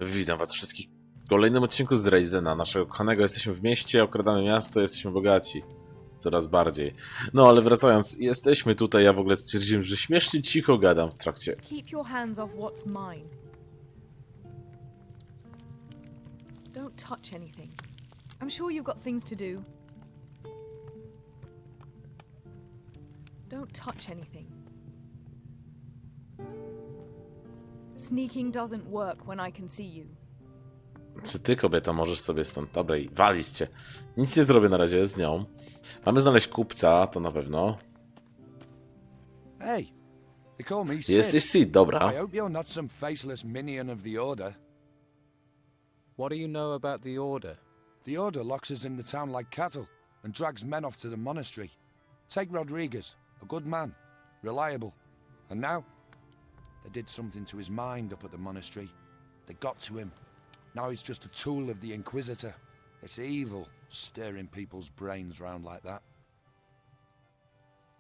Witam was wszystkich w kolejnym odcinku z Ryzena, naszego kochanego. Jesteśmy w mieście, okradamy miasto, jesteśmy bogaci. Coraz bardziej. No ale wracając, jesteśmy tutaj, ja w ogóle stwierdziłem, że śmiesznie cicho gadam w trakcie. Keep your hands off what's mine. Don't touch anything. I'm sure you've got things to do. Don't touch anything. Sneaking doesn't work when I can see you. Czy ty, kobieto, możesz sobie stąd, dobra, i walić cię. Nic nie zrobię na razie z nią. Mamy znaleźć kupca, to na pewno. Hey, they call me Sid. Jesteś Sid, dobra. I hope you're not some faceless minion of the Order. What do you know about the Order? The Order locks us in the town like cattle and drags men off to the monastery. Take Rodriguez, a good man, reliable. And now, they did something to his mind up at the monastery. They got to him. Now he's just a tool of the Inquisitor. It's evil, stirring people's brains round like that.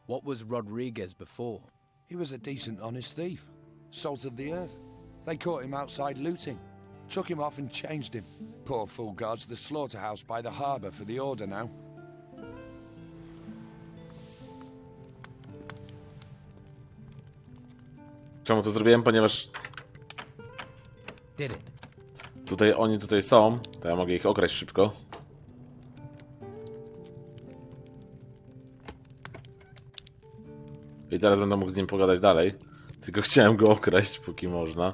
What was Rodriguez before? He was a decent, honest thief. Salt of the earth. They caught him outside looting. Took him off and changed him. Poor fool guards the slaughterhouse by the harbour for the Order now. Czemu to zrobiłem? Ponieważ Did it? oni tutaj są, to ja mogę ich okraść szybko. I teraz będę mógł z nim pogadać dalej. Tylko chciałem go okraść, póki można.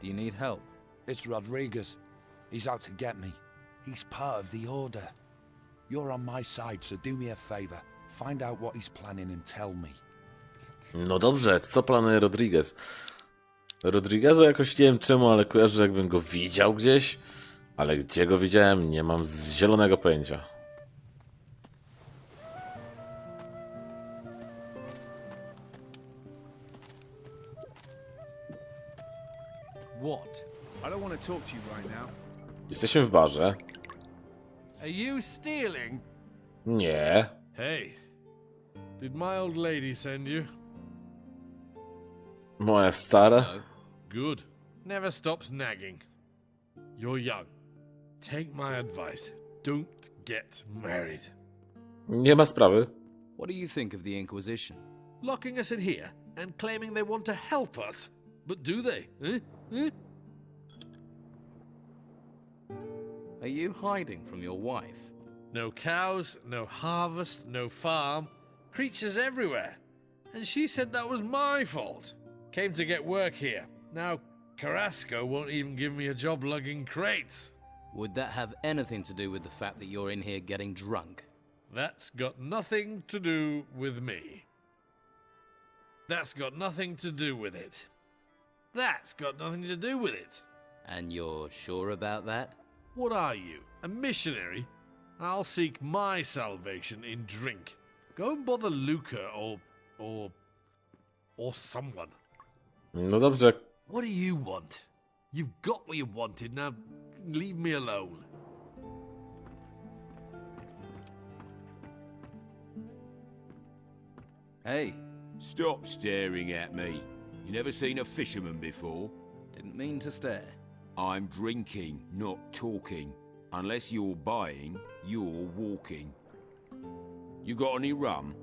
Do you need help? It's Rodriguez. He's out to get me. He's part of the Order. You're on my side, so do me a favor. Find out what he's planning and tell me. No dobrze, co planuje Rodriguez? Rodrigueza jakoś nie wiem czemu, ale kojarzę, jakbym go widział gdzieś. Ale gdzie go widziałem, nie mam zielonego pojęcia. What? I don't want to talk to you right now. Jesteśmy w barze. Are you stealing? Nie. Hey, did my old lady send you? Moja stara. Good. Never stops nagging. You're young. Take my advice. Don't get married. Nie ma sprawy. What do you think of the Inquisition? Locking us in here and claiming they want to help us. But do they? Eh? Eh? Are you hiding from your wife? No cows, no harvest, no farm. Creatures everywhere. And she said that was my fault. Came to get work here. Now Carrasco won't even give me a job lugging crates. Would that have anything to do with the fact that you're in here getting drunk? That's got nothing to do with me. That's got nothing to do with it. That's got nothing to do with it. And you're sure about that? What are you, a missionary? I'll seek my salvation in drink. Go and bother Luca or someone. No dobrze. What do you want? You've got what you wanted, now leave me alone. Hey, Stop staring at me. You never seen a fisherman before? didn't mean to stare. I'm drinking, not talking. Unless you're buying, you're walking. You got any rum?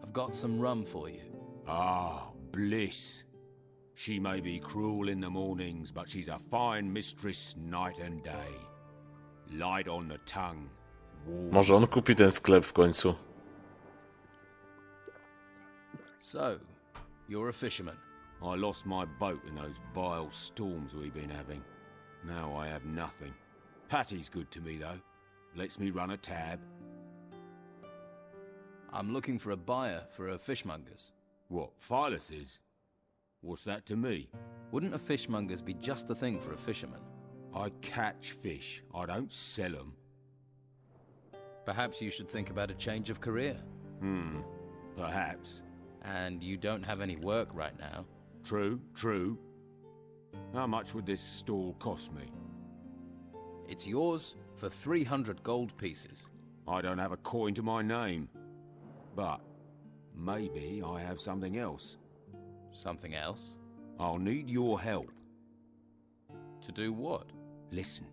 I've got some rum for you. Ah, bliss. She may be cruel in the mornings, but she's a fine mistress night and day. Light on the tongue. Warm. Może on kupi ten sklep w końcu. So, you're a fisherman. I lost my boat in those vile storms we've been having. Now I have nothing. Patty's good to me, though. Lets me run a tab. I'm looking for a buyer for a fishmonger's. What, Philus's? What's that to me? Wouldn't a fishmonger's be just the thing for a fisherman? I catch fish. I don't sell 'em. Perhaps you should think about a change of career. Perhaps. And you don't have any work right now. True, true. How much would this stall cost me? It's yours for 300 gold pieces. I don't have a coin to my name. But maybe I have something else. Something else? I'll need your help. To do what? Listen,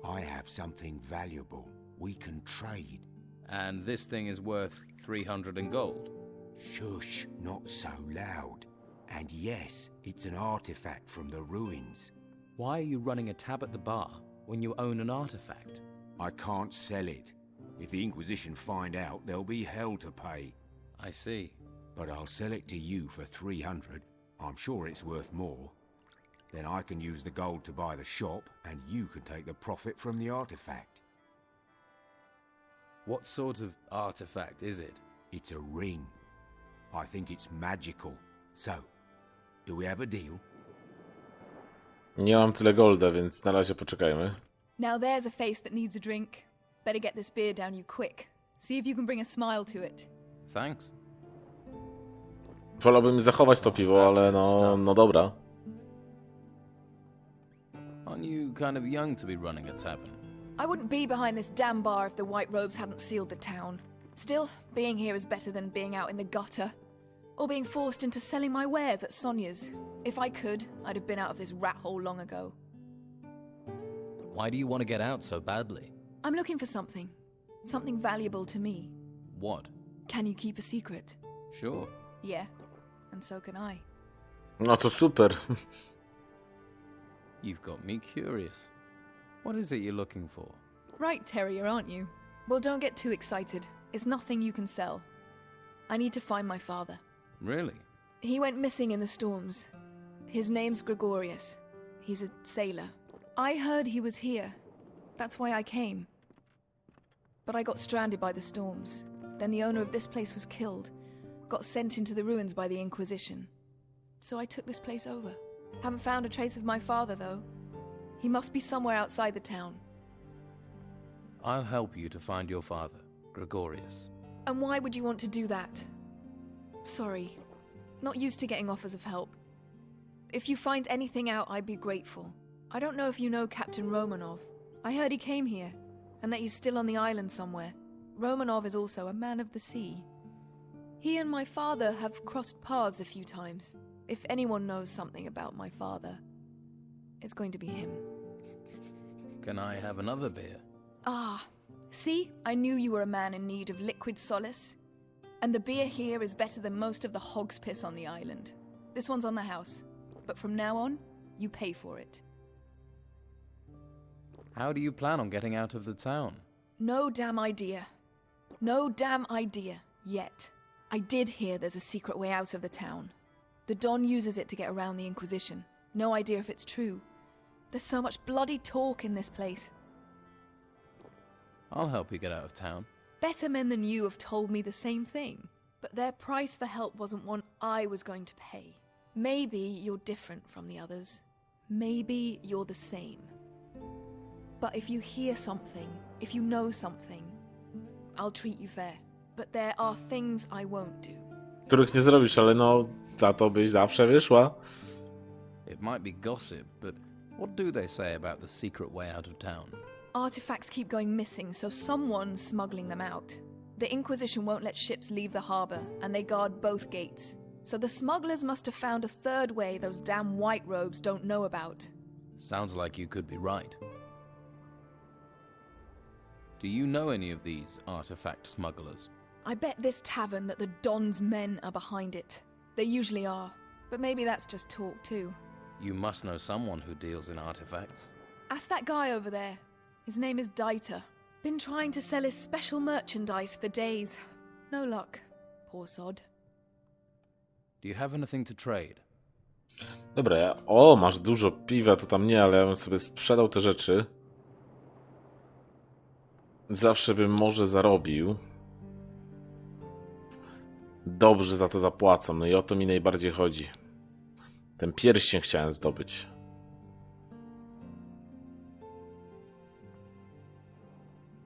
I have something valuable. We can trade. And this thing is worth 300 in gold. Shush, not so loud. And yes, it's an artifact from the ruins. Why are you running a tab at the bar when you own an artifact? I can't sell it. If the Inquisition find out, there'll be hell to pay. I see. But I'll sell it to you for 300. I'm sure it's worth more. Then I can use the gold to buy the shop, and you can take the profit from the artifact. What sort of artifact is it? It's a ring. I think it's magical. So, do we have a deal? Nie mam tyle golda, więc na razie poczekajmy. Now there's a face that needs a drink. Better get this beer down you quick. See if you can bring a smile to it. Thanks. Wolałbym zachować to piwo, ale no dobra. Aren't you kind of young to be running a tavern? I wouldn't be behind this damn bar if the white robes hadn't sealed the town. Still, being here is better than being out in the gutter. Or being forced into selling my wares at Sonia's. If I could, I'd have been out of this rat hole long ago. Why do you want to get out so badly? I'm looking for something. Something valuable to me. What? Can you keep a secret? Sure. Yeah, and so can I. No to super. You've got me curious. What is it you're looking for? Right, terrier, aren't you? Well, don't get too excited. It's nothing you can sell. I need to find my father. Really? He went missing in the storms. His name's Gregorius. He's a sailor. I heard he was here. That's why I came. But I got stranded by the storms. Then the owner of this place was killed. Got sent into the ruins by the Inquisition. So I took this place over. Haven't found a trace of my father, though. He must be somewhere outside the town. I'll help you to find your father, Gregorius. And why would you want to do that? Sorry. Not used to getting offers of help. If you find anything out, I'd be grateful. I don't know if you know Captain Romanov. I heard he came here, and that he's still on the island somewhere. Romanov is also a man of the sea. He and my father have crossed paths a few times. If anyone knows something about my father, it's going to be him. Can I have another beer? Ah, see? I knew you were a man in need of liquid solace. And the beer here is better than most of the hog's piss on the island. This one's on the house. But from now on, you pay for it. How do you plan on getting out of the town? No damn idea. No damn idea. Yet. I did hear there's a secret way out of the town. The Don uses it to get around the Inquisition. No idea if it's true. There's so much bloody talk in this place. I'll help you get out of town. Better men than you have told me the same thing. But their price for help wasn't one I was going to pay. Maybe you're different from the others. Maybe you're the same. But if you hear something, if you know something, I'll treat you fair. But there are things I won't do. Których nie zrobisz, ale no za to byś zawsze wyszła. It might be gossip, but what do they say about the secret way out of town? Artifacts keep going missing, so someone's smuggling them out. The Inquisition won't let ships leave the harbor, and they guard both gates. So the smugglers must have found a third way those damn white robes don't know about. Sounds like you could be right. Do you know any of these artifact smugglers? I bet this tavern that the Don's men are behind it. They usually are, but maybe that's just talk too. You must know someone who deals in artifacts. Ask that guy over there. His name is Dieter. Been trying to sell his special merchandise for days. No luck. Poor sod. Do you have anything to trade? Dobra, o, masz dużo piwa, to tam nie, ale ja bym sobie sprzedał te rzeczy. Zawsze bym może zarobił. Dobrze za to zapłacą, no i o to mi najbardziej chodzi. Ten pierścień chciałem zdobyć.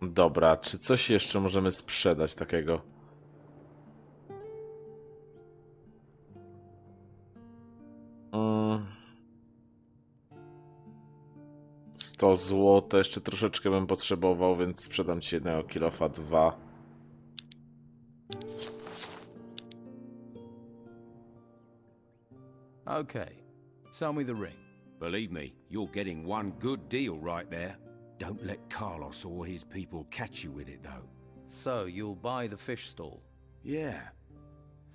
Dobra, czy coś jeszcze możemy sprzedać takiego? Mm. 100 zł, jeszcze troszeczkę bym potrzebował, więc sprzedam ci jednego kilofa, 2. Okay. Sell me the ring. Believe me, you're getting one good deal right there. Don't let Carlos or his people catch you with it, though. So, you'll buy the fish stall? Yeah.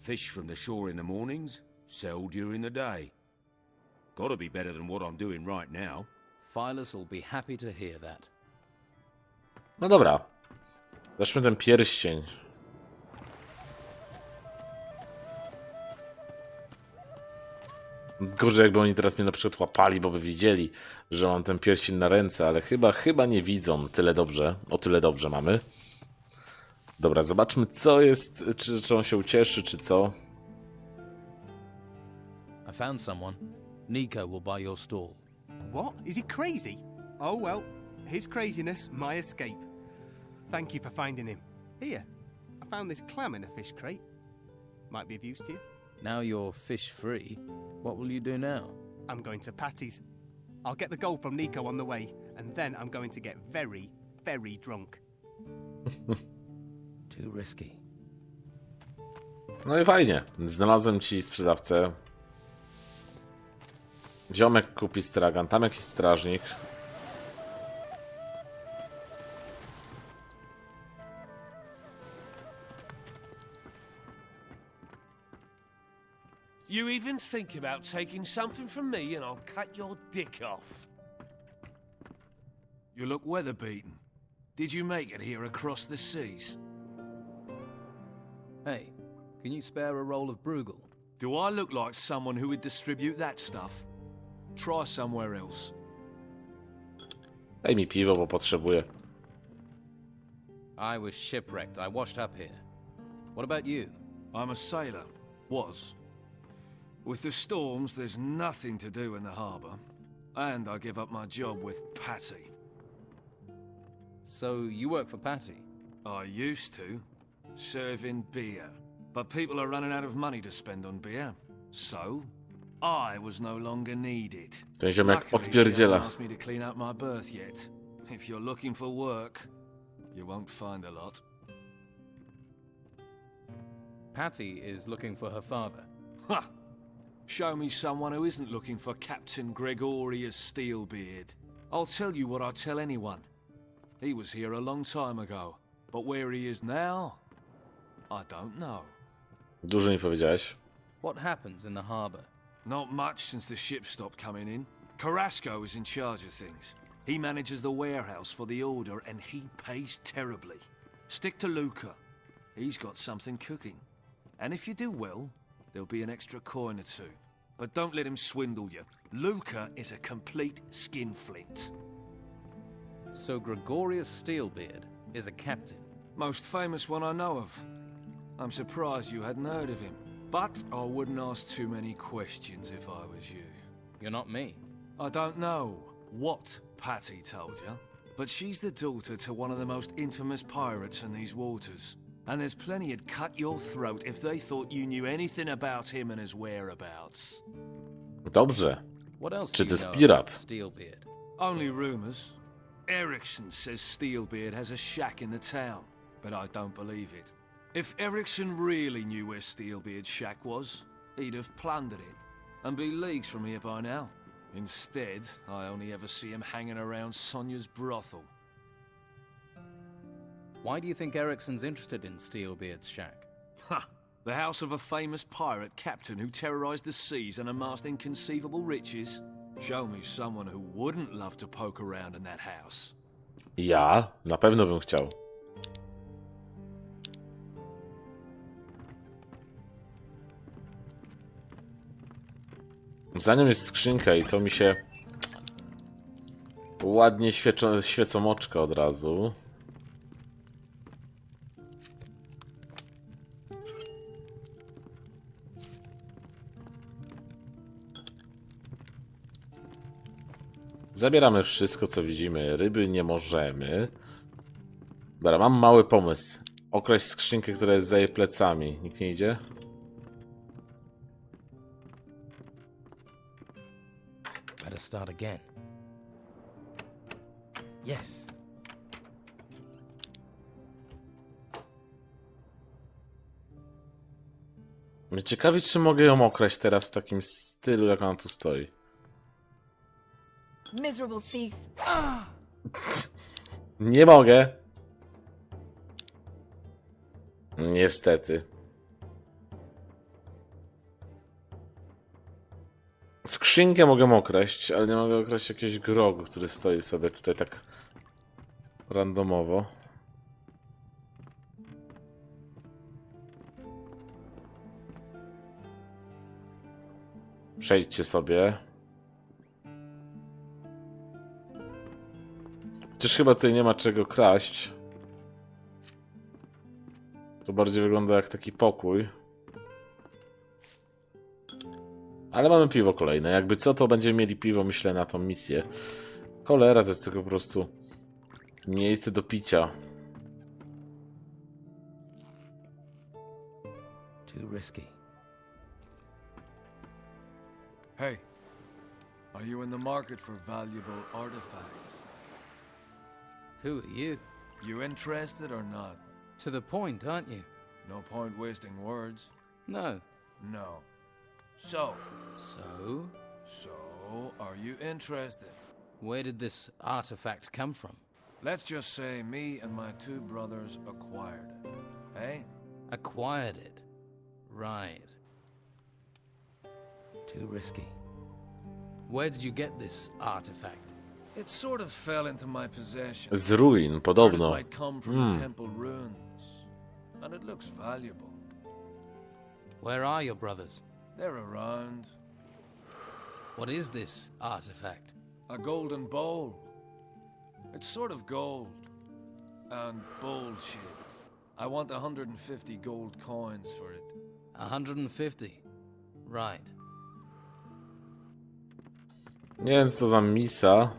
Fish from the shore in the mornings, sell during the day. Gotta be better than what I'm doing right now. Phyllis will be happy to hear that. No dobra. Weźmy ten pierścień. Gorzej jakby oni teraz mnie na przykład łapali, bo by widzieli, że mam ten pierścień na ręce, ale chyba nie widzą tyle dobrze. O tyle dobrze mamy. Dobra, zobaczmy co jest, czy on się ucieszy, czy co. I found someone. Nico will buy your stall. What? Is he crazy? Oh well, his craziness, my escape. Thank you for finding him. Here, I found this clam in a fish crate. Might be of use to you. Now you're fish free. What will you do now? I'm going to Patty's. I'll get the gold from Nico on the way, and then I'm going to get very, very drunk. Too risky. No i fajnie. Znalazłem ci sprzedawcę. Ziomek kupi stragan, tam jakiś strażnik. You even think about taking something from me and I'll cut your dick off. You look weather-beaten. Did you make it here across the seas? Hey, can you spare a roll of Bruegel? Do I look like someone who would distribute that stuff? Try somewhere else. Daj mi piwo, bo potrzebuję. I was shipwrecked. I washed up here. What about you? I'm a sailor. Was. With the storms, there's nothing to do in the harbour. And I give up my job with Patty. So you work for Patty? I used to. Serving beer. But people are running out of money to spend on beer. So, I was no longer needed. Ten ziomek Luckily, she odpierdziela. hasn't asked me to clean up my berth yet. If you're looking for work, you won't find a lot. Patty is looking for her father. Ha! Show me someone who isn't looking for Captain Gregorius Steelbeard. I'll tell you what I tell anyone. He was here a long time ago, but where he is now, I don't know. Dużo nie powiedziałeś. What happens in the harbour? Not much since the ships stopped coming in. Carrasco is in charge of things. He manages the warehouse for the order, and he pays terribly. Stick to Luca. He's got something cooking. And if you do well, there'll be an extra coin or two. But don't let him swindle you. Luca is a complete skinflint. So Gregorius Steelbeard is a captain. Most famous one I know of. I'm surprised you hadn't heard of him. But I wouldn't ask too many questions if I was you. You're not me. I don't know what Patty told you, but she's the daughter to one of the most infamous pirates in these waters. And there's plenty who'd cut your throat if they thought you knew anything about him and his whereabouts. Dobrze. What else Czy do to you jest know pirat? about Steelbeard? Only rumors. Erickson says Steelbeard has a shack in the town, but I don't believe it. If Erickson really knew where Steelbeard's shack was, he'd have plundered it, and be leagues from here by now. Instead, I only ever see him hanging around Sonia's brothel. Why do you think Ericsson's interested in Steelbeard's shack? Ha! The house of a famous pirate captain who terrorized the seas and amassed inconceivable riches? Show me someone who wouldn't love to poke around in that house. Ja na pewno bym chciał. Za nią jest skrzynka i to mi się ładnie świecą oczka od razu. Zabieramy wszystko, co widzimy. Ryby nie możemy. Dobra, mam mały pomysł. Okraść skrzynkę, która jest za jej plecami. Nikt nie idzie? Better start again. Yes. Mnie ciekawi, czy mogę ją okraść teraz w takim stylu, jak ona tu stoi. Miserable thief. Nie mogę. Niestety. Skrzynkę mogę okraść, ale nie mogę okraść jakiegoś grogu, który stoi sobie tutaj tak randomowo. Przejdźcie sobie. Chociaż chyba tutaj nie ma czego kraść. To bardziej wygląda jak taki pokój. Ale mamy piwo kolejne. Jakby co, to będziemy mieli piwo, myślę, na tą misję. Cholera, to jest tylko po prostu miejsce do picia. Too risky. Hey, are you in the market for valuable artifacts? Who are you? You interested or not? To the point, aren't you? No point wasting words. No. No. So, are you interested? Where did this artifact come from? Let's just say me and my two brothers acquired it. Eh? Acquired it. Right. Too risky. Where did you get this artifact? It sort of fell into my possession. Z ruin, Heard podobno. it might come from the temple ruins. And it looks valuable. Where are your brothers? They're around. What is this artifact? A golden bowl. It's sort of gold. And bowl-shaped. I want 150 gold coins for it. 150. Right. Nie wiem, co to za misa.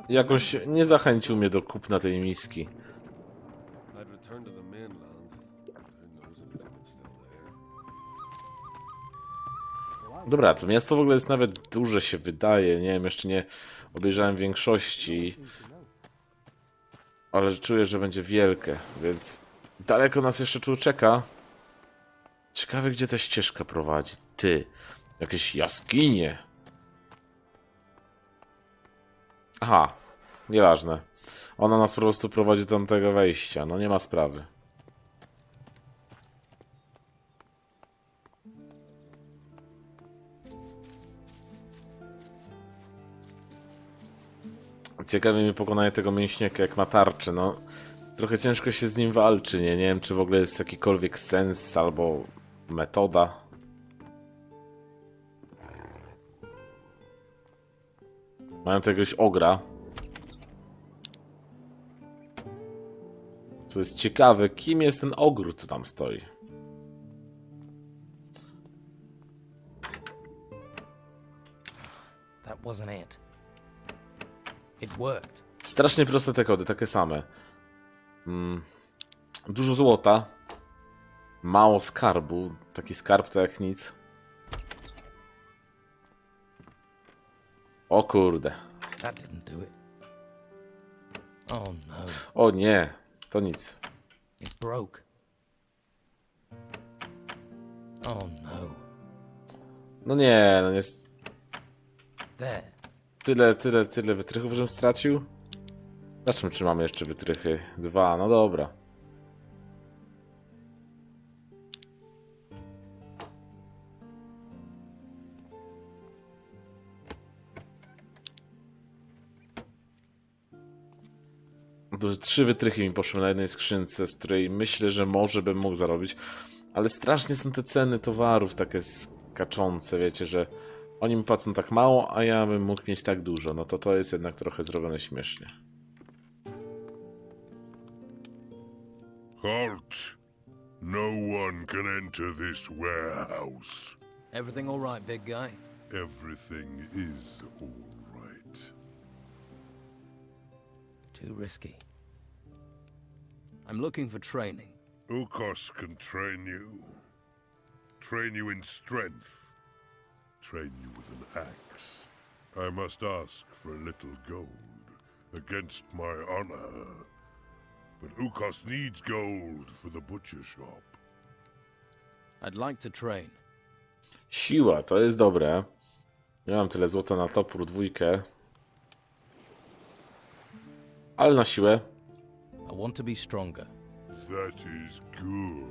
Jakoś nie zachęcił mnie do kupna tej miski. Dobra, to miasto w ogóle jest nawet duże, się wydaje. Nie wiem, jeszcze nie obejrzałem większości. Ale czuję, że będzie wielkie, więc daleko nas jeszcze tu czeka. Ciekawe, gdzie ta ścieżka prowadzi. Ty, jakieś jaskinie. Aha, nieważne. Ona nas po prostu prowadzi do tamtego wejścia. No nie ma sprawy. Ciekawie mnie pokonanie tego mięśniaka, jak ma tarczę. No, trochę ciężko się z nim walczy. Nie wiem, czy w ogóle jest jakikolwiek sens albo metoda. Mają tu jakiegoś ogra. Co jest ciekawe, kim jest ten ogr, co tam stoi? That wasn't it. It worked. Strasznie proste te kody, takie same. Dużo złota. Mało skarbu. Taki skarb to jak nic. O kurde. That didn't do it. Oh no. O nie, to nic. It broke. Oh no. No nie, no jest There. tyle wytrychów, żebym stracił. Zobaczmy, czy mamy jeszcze wytrychy. 2, no dobra. To 3 wytrychy mi poszły na jednej skrzynce, z której myślę, że może bym mógł zarobić. Ale strasznie są te ceny towarów takie skaczące, wiecie, że oni mi płacą tak mało, a ja bym mógł mieć tak dużo. No to jest jednak trochę zrobione śmiesznie. Halt! No one can enter this warehouse. Everything all right, big guy? Everything is all right. Too risky. I'm looking for training. Ukos can train you. Train you in strength. Train you with an axe. I must ask for a little gold, against my honor. But Ukos needs gold for the butcher shop. I'd like to train. Siła, to jest dobre. Nie mam tyle złota na topór, 2. Ale na siłę. I want to be stronger. That is good.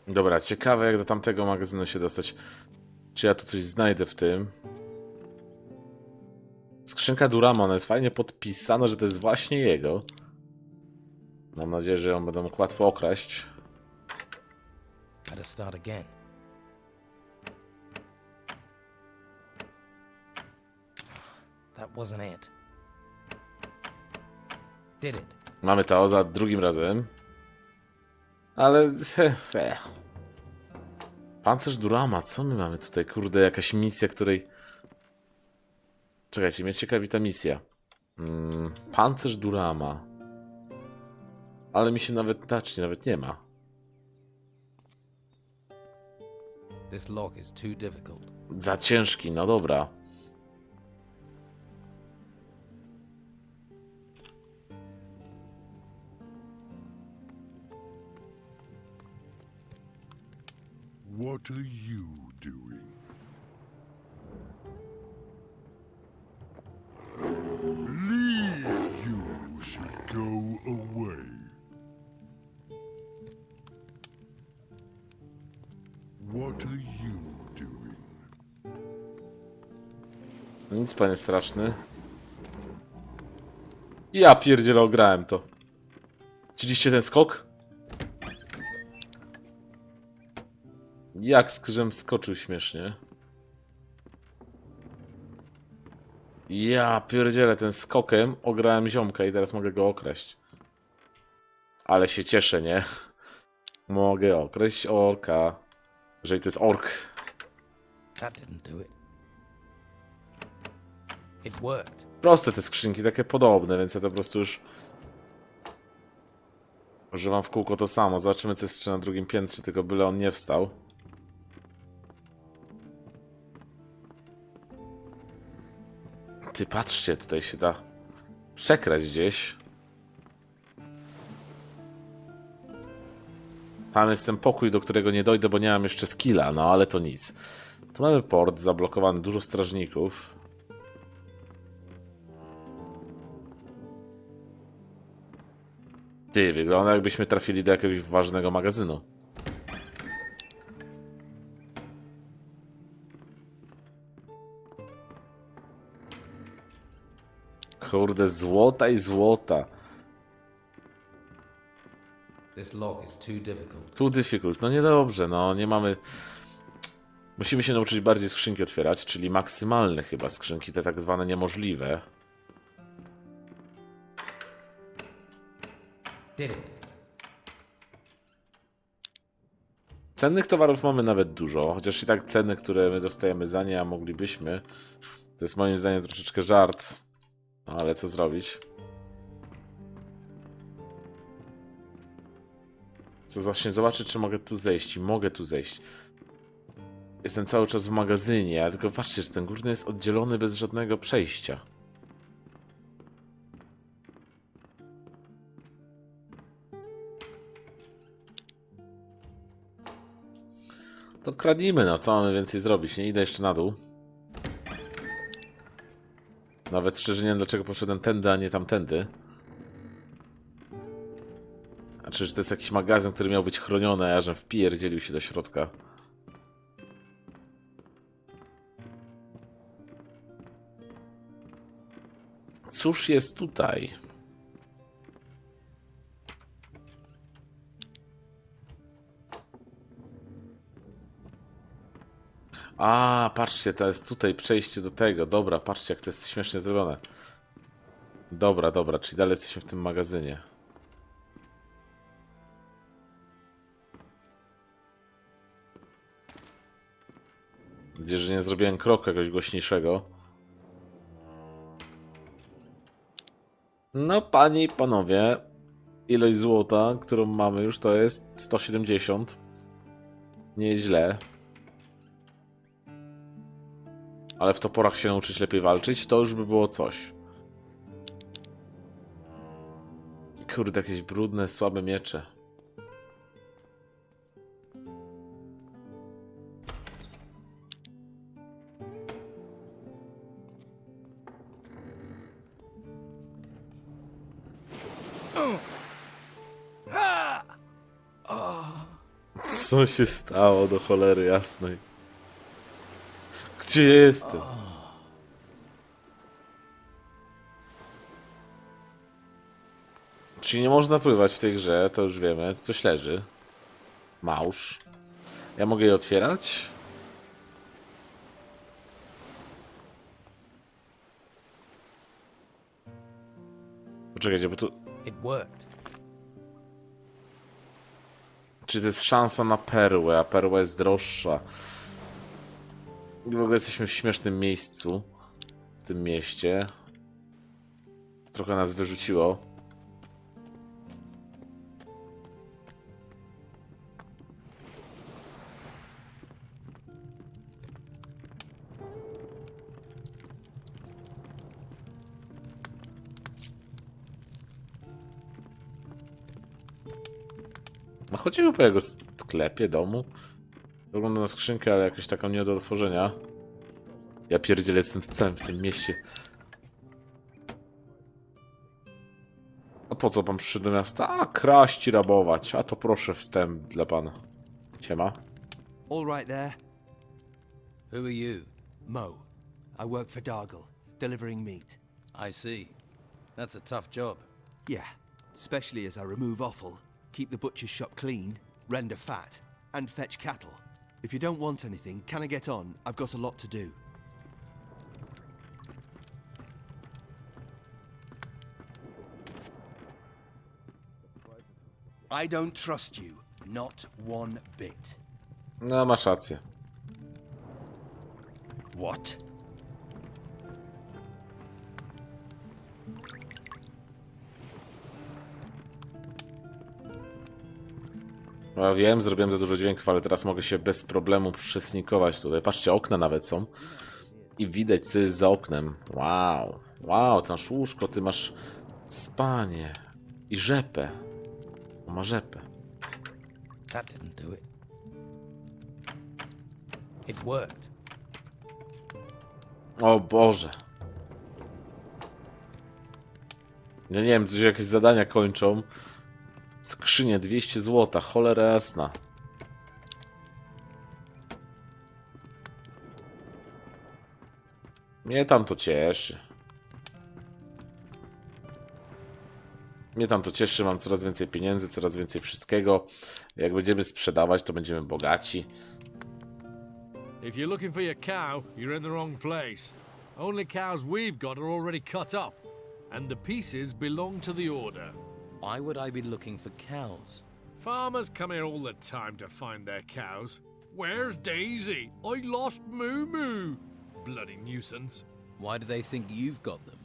Dobra, ciekawe jak do tamtego magazynu się dostać. Czy ja tu coś znajdę w tym? Skrzynka Durama, ona jest fajnie podpisana, że to jest właśnie jego. Mam nadzieję, że ją będę mógł łatwo okraść. Better start again. That wasn't it. Did it? Mamy to za drugim razem. Ale... Pancerz Durama, co my mamy tutaj? Kurde, jakaś misja, której... Czekajcie, mnie ciekawi ta misja. Pancerz Durama. Ale mi się nawet nie ma. This lock is too difficult. Za ciężki, no dobra. What are you doing? Leave, you should go away. What are you doing? Nic, panie straszny. Ja pierdzielę, ograłem to. Widzieliście ten skok? Jak skrzem skoczył śmiesznie. Ja pierdzielę, ten skokiem ograłem ziomka i teraz mogę go okraść. Ale się cieszę, nie? Mogę okraść orka. Jeżeli to jest ork. That didn't do it. It worked. Proste te skrzynki, takie podobne, więc ja to po prostu już używam w kółko to samo. Zobaczymy, co jest jeszcze na drugim piętrze, tylko byle on nie wstał. Ty, patrzcie, tutaj się da przekraść gdzieś. Tam jest ten pokój, do którego nie dojdę, bo nie mam jeszcze skilla, no ale to nic. Tu mamy port zablokowany, dużo strażników. Ty, wygląda jakbyśmy trafili do jakiegoś ważnego magazynu. Kurde, złota i złota. This lock is too difficult. Too difficult. No niedobrze, no nie mamy... Musimy się nauczyć bardziej skrzynki otwierać, czyli maksymalne chyba skrzynki, te tak zwane niemożliwe. Cennych towarów mamy nawet dużo, chociaż i tak ceny, które my dostajemy za nie, a moglibyśmy. To jest moim zdaniem troszeczkę żart. No, ale co zrobić? Co właśnie zobaczyć, czy mogę tu zejść. I mogę tu zejść. Jestem cały czas w magazynie, ale tylko patrzcie, że ten górny jest oddzielony bez żadnego przejścia. To kradnijmy, no co mamy więcej zrobić? Nie idę jeszcze na dół. Nawet szczerze nie wiem, dlaczego poszedłem tędy, a nie tamtędy. Znaczy, że to jest jakiś magazyn, który miał być chroniony, a ja żem wpierdzielił się do środka. Cóż jest tutaj? A, patrzcie, to jest tutaj przejście do tego. Dobra, patrzcie, jak to jest śmiesznie zrobione. Dobra, dobra, czyli dalej jesteśmy w tym magazynie. Mam nadzieję, że nie zrobiłem kroku jakoś głośniejszego. No, panie i panowie, ilość złota, którą mamy już, to jest 170. Nieźle. Ale w toporach się nauczyć lepiej walczyć, to już by było coś. Kurde, jakieś brudne, słabe miecze. Co się stało do cholery jasnej? Gdzie ja jestem? Czyli nie można pływać w tej grze, to już wiemy. Coś leży. Małż. Ja mogę je otwierać? Poczekajcie, bo tu... It worked. Czy to jest szansa na perłę, a perła jest droższa. I w ogóle jesteśmy w śmiesznym miejscu. W tym mieście. Trochę nas wyrzuciło. No chodzimy po jego sklepie, domu. Wygląda na skrzynkę, ale jakaś taką nie do otworzenia. Ja pierdzielę, jestem w tym mieście. A po co pan przyszedł do miasta? A, kraść i rabować. A to proszę wstęp dla pana. Siema. All right there. Who are you? Mo. I work for Dargle, delivering meat. I see. That's a tough job. Yeah, especially as I remove offal, keep the butcher's shop clean, render fat, and fetch cattle. If you don't want anything, can I get on? I've got a lot to do. I don't trust you, not one bit. No, masz rację. What? Ja wiem, zrobiłem za dużo dźwięków, ale teraz mogę się bez problemu przesnikować tutaj. Patrzcie, okna nawet są. I widać, co jest za oknem. Wow. Wow, ty masz łóżko, ty masz spanie. I rzepę. On ma rzepę. That didn't do it. It worked. O Boże. Ja nie wiem, tu się jakieś zadania kończą. Skrzynie 200 zł, cholera jasna. Mnie tam to cieszy. Mnie tam to cieszy, mam coraz więcej pieniędzy, coraz więcej wszystkiego. Jak będziemy sprzedawać, to będziemy bogaci. If you're looking for your cow, you're in the wrong place. Only cows we've got are already cut up, and the pieces belong to the order. Why would I be looking for cows? Farmers come here all the time to find their cows. Where's Daisy? I lost Moo Moo. Bloody nuisance. Why do they think you've got them?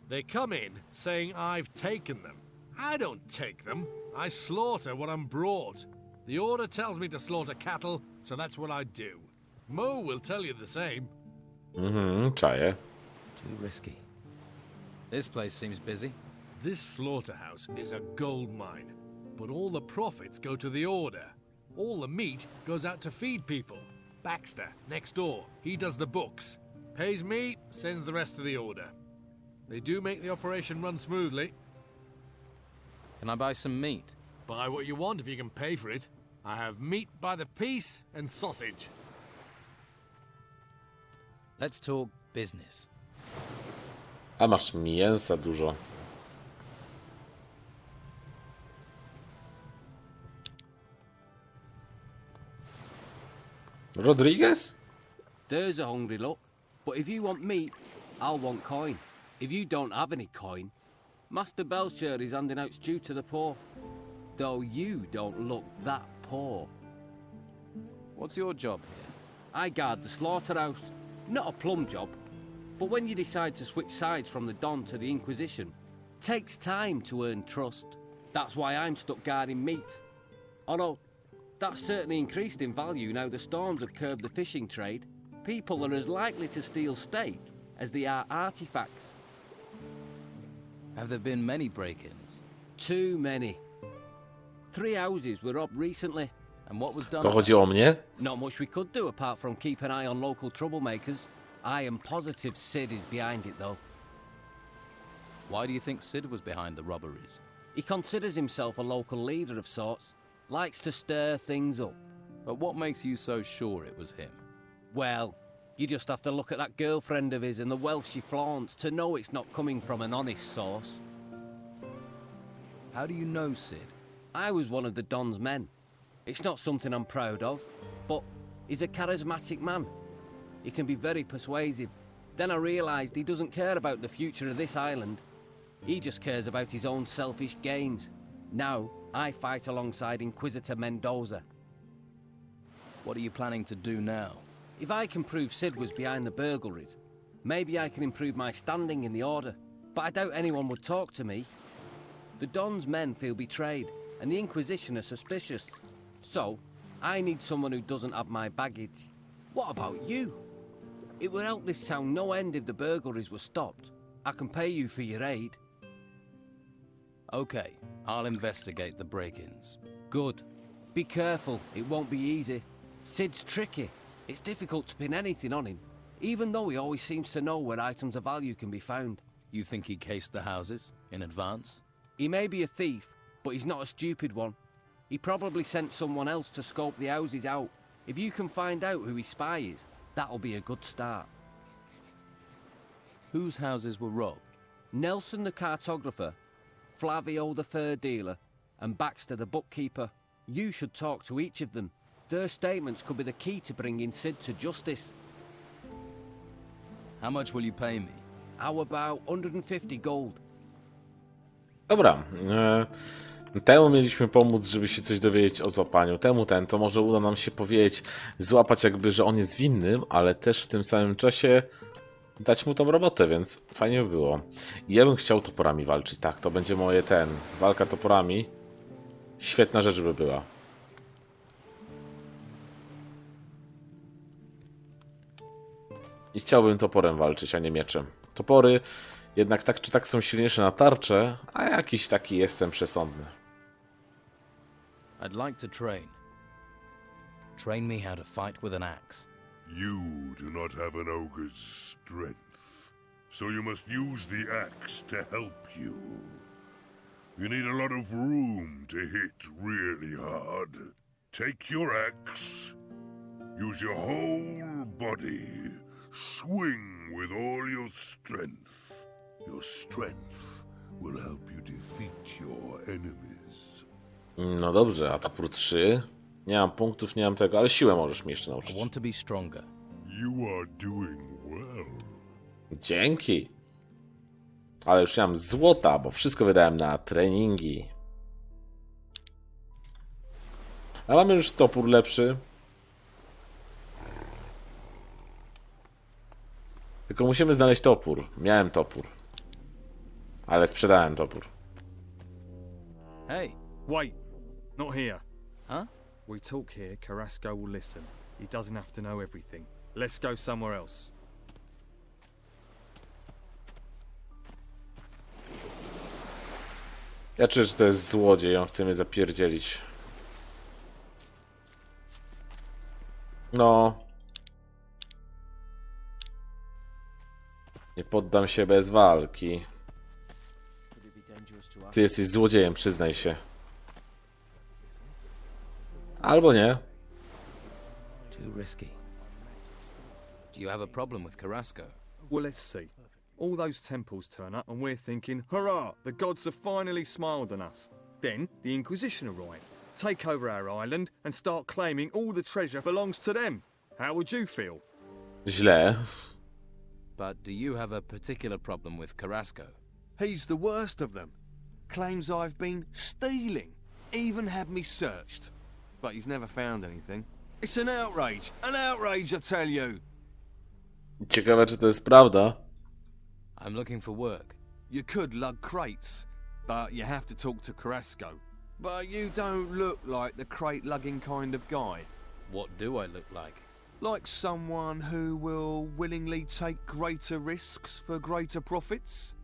They come in saying I've taken them. I don't take them. I slaughter what I'm brought. The order tells me to slaughter cattle, so that's what I do. Mo will tell you the same. Czaję. Too risky. This place seems busy. This slaughterhouse is a gold mine, but all the profits go to the order. All the meat goes out to feed people. Baxter, next door, he does the books. Pays me, sends the rest to the order. They do make the operation run smoothly. Can I buy some meat? Buy what you want if you can pay for it. I have meat by the piece and sausage. Let's talk business. A masz mięsa dużo. Rodriguez? There's a hungry look. But if you want meat, I'll want coin. If you don't have any coin, Master Belcher is handing out stew to the poor. Though you don't look that poor. What's your job here? I guard the slaughterhouse. Not a plum job. But when you decide to switch sides from the Don to the Inquisition, takes time to earn trust. That's why I'm stuck guarding meat. Although, that's certainly increased in value now the storms have curbed the fishing trade. People are as likely to steal steak as they are artifacts. Have there been many break-ins? Too many. 3 houses were robbed recently. And what was done? To chodzi o mnie? Not much we could do apart from keep an eye on local troublemakers. I am positive Sid is behind it, though. Why do you think Sid was behind the robberies? He considers himself a local leader of sorts. Likes to stir things up. But what makes you so sure it was him? Well, you just have to look at that girlfriend of his and the wealth she flaunts to know it's not coming from an honest source. How do you know Sid? I was one of the Don's men. It's not something I'm proud of, but he's a charismatic man. He can be very persuasive. Then I realised he doesn't care about the future of this island. He just cares about his own selfish gains. Now, I fight alongside Inquisitor Mendoza. What are you planning to do now? If I can prove Sid was behind the burglaries, maybe I can improve my standing in the Order. But I doubt anyone would talk to me. The Don's men feel betrayed, and the Inquisition are suspicious. So, I need someone who doesn't have my baggage. What about you? It would help this town no end if the burglaries were stopped. I can pay you for your aid. Okay, I'll investigate the break-ins. Good. Be careful, it won't be easy. Sid's tricky. It's difficult to pin anything on him, even though he always seems to know where items of value can be found. You think he cased the houses in advance? He may be a thief, but he's not a stupid one. He probably sent someone else to scope the houses out. If you can find out who his spy is, that'll be a good start. Whose houses were robbed? Nelson the cartographer, Flavio the fur dealer, and Baxter the bookkeeper. You should talk to each of them. Their statements could be the key to bringing Sid to justice. How much will you pay me? How about 150 gold? Dobra. Temu mieliśmy pomóc, żeby się coś dowiedzieć o złapaniu. To może uda nam się powiedzieć, złapać jakby, że on jest winnym, ale też w tym samym czasie dać mu tą robotę, więc fajnie by było. Ja bym chciał toporami walczyć, tak, to będzie moje walka toporami. Świetna rzecz by była. I chciałbym toporem walczyć, a nie mieczem. Topory jednak tak czy tak są silniejsze na tarczę, a jakiś taki jestem przesądny. I'd like to train. Train me how to fight with an axe. You do not have an ogre's strength, so you must use the axe to help you. You need a lot of room to hit really hard. Take your axe, use your whole body, swing with all your strength. Your strength will help you defeat your enemies. No dobrze, a topór 3. Nie mam punktów, nie mam tego, ale siłę możesz mi jeszcze nauczyć. I want to be stronger. You are doing well. Dzięki. Ale już nie mam złota, bo wszystko wydałem na treningi. A mamy już topór lepszy. Tylko musimy znaleźć topór. Miałem topór. Ale sprzedałem topór. Hey. Wait. Not here. Huh? We talk here, Carrasco will listen. He doesn't have to know everything. Let's go somewhere else. Ja czuję, że to jest złodziej, on chce mnie zapierdzielić. No. Nie poddam się bez walki. Ty jesteś złodziejem, przyznaj się. Albo nie. Too risky. Do you have a problem with Carrasco? Well, let's see. All those temples turn up and we're thinking, hurrah, the gods have finally smiled on us. Then the Inquisition arrive, take over our island and start claiming all the treasure belongs to them. How would you feel? Źle. But do you have a particular problem with Carrasco? He's the worst of them. Claims I've been stealing. Even had me searched. But he's never found anything. It's an outrage, I tell you. Ciekawe, czy to jest prawda. I'm looking for work. You could lug crates, But you have to talk to Carrasco. but you don't look like the crate-lugging kind of guy. What do I look like? Like someone who will willingly take greater risks for greater profits?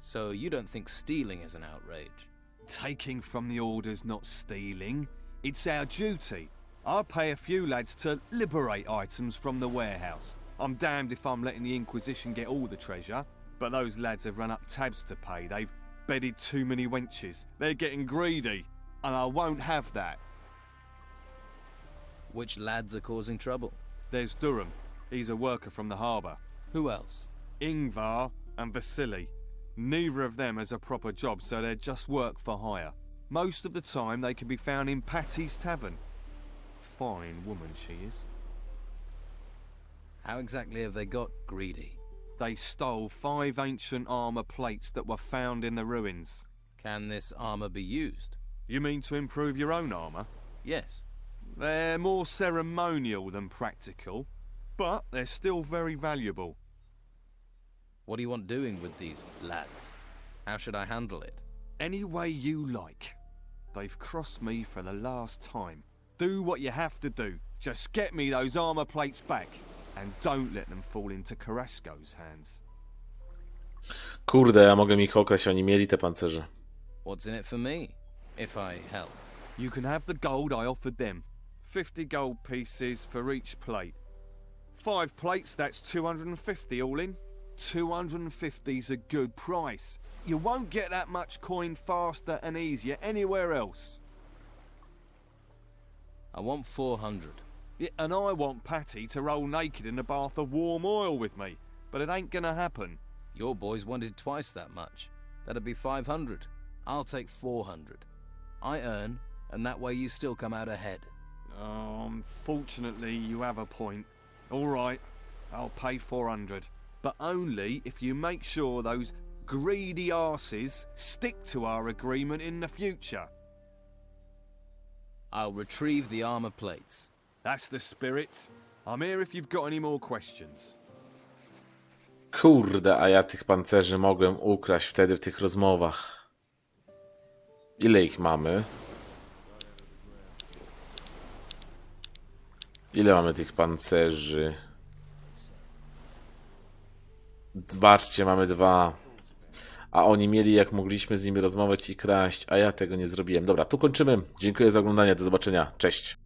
So you don't think stealing is an outrage? Taking from the order's not stealing. It's our duty. I pay a few lads to liberate items from the warehouse. I'm damned if I'm letting the Inquisition get all the treasure, but those lads have run up tabs to pay. They've bedded too many wenches. They're getting greedy, and I won't have that. Which lads are causing trouble? There's Durham. He's a worker from the harbour. Who else? Ingvar and Vasily. Neither of them has a proper job, so they're just work for hire. Most of the time they can be found in Patty's Tavern. Fine woman she is. How exactly have they got greedy? They stole 5 ancient armour plates that were found in the ruins. Can this armour be used? You mean to improve your own armour? Yes. They're more ceremonial than practical, but they're still very valuable. What do you want doing with these lads? How should I handle it? Any way you like. They've crossed me for the last time. Do what you have to do. Just get me those armour plates back. And don't let them fall into Carrasco's hands. Kurde, ja mogę ich okraść, oni mieli te pancerze. What's in it for me, if I help? You can have the gold I offered them. 50 gold pieces for each plate. 5 plates, that's 250 all in. 250's a good price. You won't get that much coin faster and easier anywhere else. I want 400. Yeah, and I want Patty to roll naked in a bath of warm oil with me, but it ain't gonna happen. Your boys wanted twice that much. That'd be 500. I'll take 400. I earn, and that way you still come out ahead. Unfortunately, you have a point. All right, I'll pay 400, but only if you make sure those greedy arses stick to our agreement in the future. I'll retrieve the armor plates. That's the spirit. I'm here if you've got any more questions. Kurde, a ja tych pancerzy mogłem ukraść wtedy w tych rozmowach. Ile ich mamy? Ile mamy tych pancerzy? Zobaczcie, mamy 2. A oni mieli, jak mogliśmy z nimi rozmawiać i kraść, a ja tego nie zrobiłem. Dobra, tu kończymy. Dziękuję za oglądanie, do zobaczenia. Cześć.